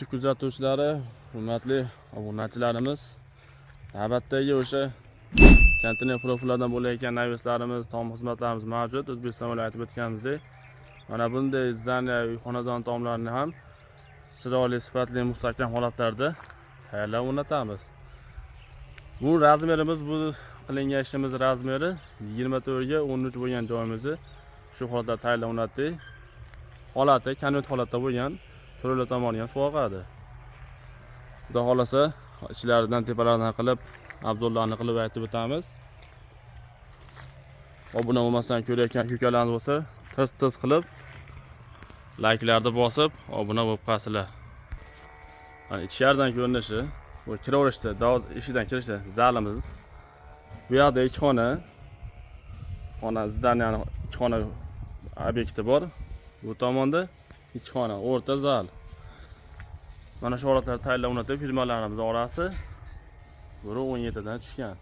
Hurmatli kuzatuvchilari, hurmatli obunachilarimiz, navbatdagi o'sha konteyner profillardan bo'layotgan navbatlarimiz, tom xizmatlarimiz mavjud. O'zbekiston bo'ylab aytib o'tganimizdek, mana bunday zdaniyaviy xonadon tomlarini ham chiroyli, sifatli, mustahkam holatlarda tayyorlab o'rnatamiz. Bu razmerimiz, bu qilingan ishimiz razmeri 24 ga 13 bo'lgan joyimizni shu holatda tayyorlab o'rnatdik. Holati konvert holatda bo'lgan, to'rala tomoni ham sug'oradi. Xudo xolasa ichlaridan, tepalaridan qilib, obzorlarni qilib aytib o'tamiz. Obuna bo'lmasdan ko'rayotgan ko'kalarimiz bo'lsa, tez qilib layklarni bosib, obuna bo'lib qolsizlar. Mana ichkaridan ko'rinishi, bu kiraverishda, eshigidan kirishda zalimiz. Bu yoqda ikki xona zdaniyani ikki xona obyekti bor. Bu tomonda ikki xona, o'rta zal. Mana shu holatlarda tayyorlab o'rnatib, firmalarimiz orasi 1.17 dan tushgan.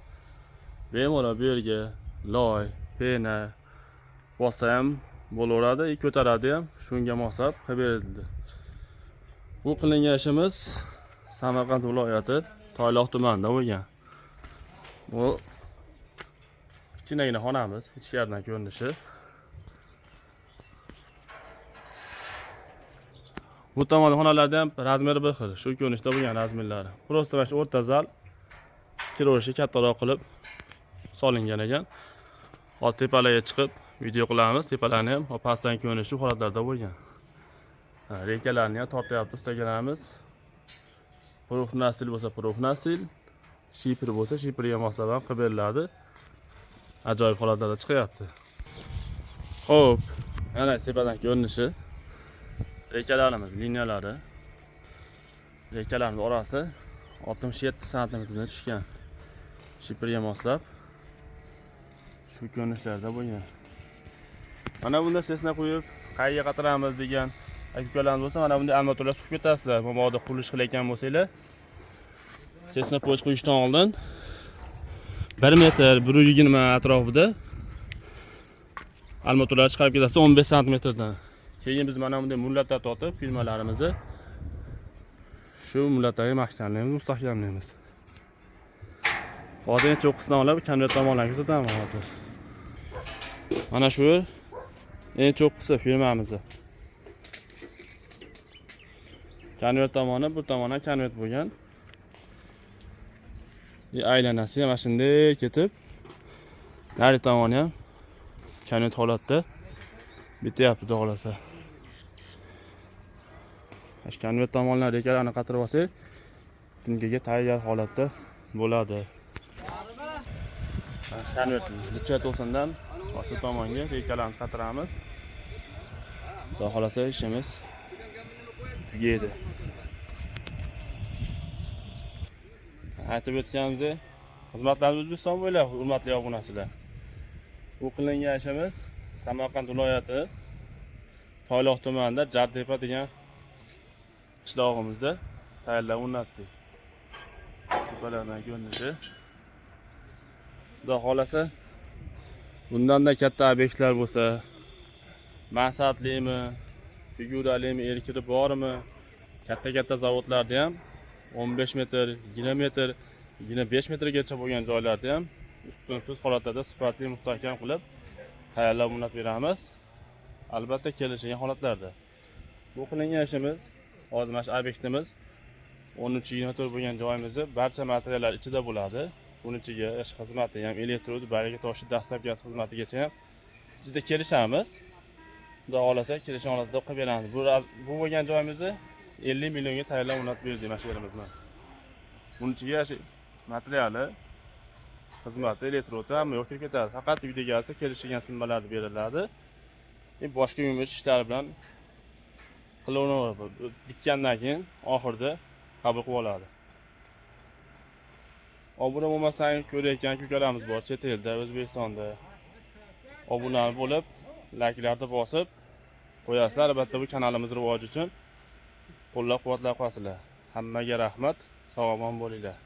Bemalol bu yerga loy, pena bossa ham bo'laveradi, ko'taradi ham, shunga moslab qilib berildi. Bu qilingan ishimiz Samarqand viloyati Toyloq tumanida bo'lgan. Bu kichkinagina xonamiz, ichkaridan ko'rinishi. Bu tomonda xonalarda ham razmeri bir xil, shu ko'rinishda bo'lgan razmerlari. Prosta mana shu o'rta zal kiraverishi kattaroq qilib solingan ekan. Hozir tepalarga chiqib video qilamiz. Tepalarni ham pastdan ko'rinishi shu holatlarda bo'lgan. Rekalarni ham tortyapti ustagalarimiz. Profnasil bo'lsa profnasil, shipr bo'lsa shipriga moslab ham qilib beriladi. Ajoyib holatlarda chiqyapti. Xo'p, mana tepadan ko'rinishi. Rekalarimiz liniyalari. Rekalarimiz orasi 67 sm dan tushgan. Shipriga moslab shu ko'rinishlarda bo'lgan. Mana bunda sesna qo'yib, qayerga qatiramiz degan akalarimiz bo'lsa, mana bunday armaturlar suqib ketasizlar. Mabodo qurilish qilayotgan bo'lsanglar, sesna po'st qo'yishdan oldin 1 metr 120 atrofida armaturlar chiqarib ketasiz 15 sm dan. Keyin biz mana bunday mullatlar tortib, firmalarimizni shu mullatlarga mahkamlaymiz, mustahkamlaymiz. Hozir cho'qqisidan olib, konvert tomonlarga ko'rsataman hozir. Mana shu eng cho'qqisi firmamizni. Konvert tomoni, bu tomondan konvert bo'lgan. Aylanasi ham shunday ketib, nari tomoni ham konvert holatda bityapti, xudo xolasa. Konvert tomonlar rekalarni qatirib olsak, tungiga tayyor holatda bo'ladi. Konvert licha to'sindan shu tomonga rekalarni qatiramiz. Xudo xolasa ishimiz tugaydi. Aytib o'tganimizdek, xizmatlarimiz O'zbekiston bo'ylab, hurmatli obunachilar. Bu qilingan ishimiz Samarqand viloyati Toyloq tumanida Jartepa degan qishlog'imizda tayyorlab o'rnatdik. Tepalardan ko'rinishi. Xudo xolasa bundan-da katta obyektlar bo'lsa, maqsadlimi, figuralimi, erkiri bormi, katta zavodlarda ham 15 metr, 20 metr, 25 metrgacha bo'lgan joylarda ham ustunsiz holatlarda sifatli, mustahkam qilib tayyorlab o'rnatib beramiz. Albatta kelishgan holatlarda. Bu qilingan ishimiz hozir mana shu obyektimiz 13-24 bo'lgan joyimizni barcha materiallar ichida bo'ladi. Buning ichiga ish xizmati ham, elektrod, baraka toshi, dastlabki xizmatigacha ham ichida kelishamiz. Xudo xolasa kelishgan holatda qilib beramiz. Bu bo'lgan joyimizni 50 millionga tayyorlab o'rnatib berdik mana shu yerimizni. Buning ichiga materiali, xizmati, elektrodi ham yo'q kirib ketadi. Faqat uyda kelsa kelishgan summlarni beriladi. Boshqa yumush ishlar bilan qilaveradi. Bitgandan keyin oxirida qabul qilib oladi. Obuna bo'lmasdan ko'rayotgan ko'kalarimiz bor chet elda, O'zbekistonda. Obuna bo'lib, layklarni bosib qo'yasizlar. Albatta bu kanalimiz rivoji uchun qo'llab-quvvatlab qo'yasizlar. Hammaga rahmat, sog' omon bo'linglar.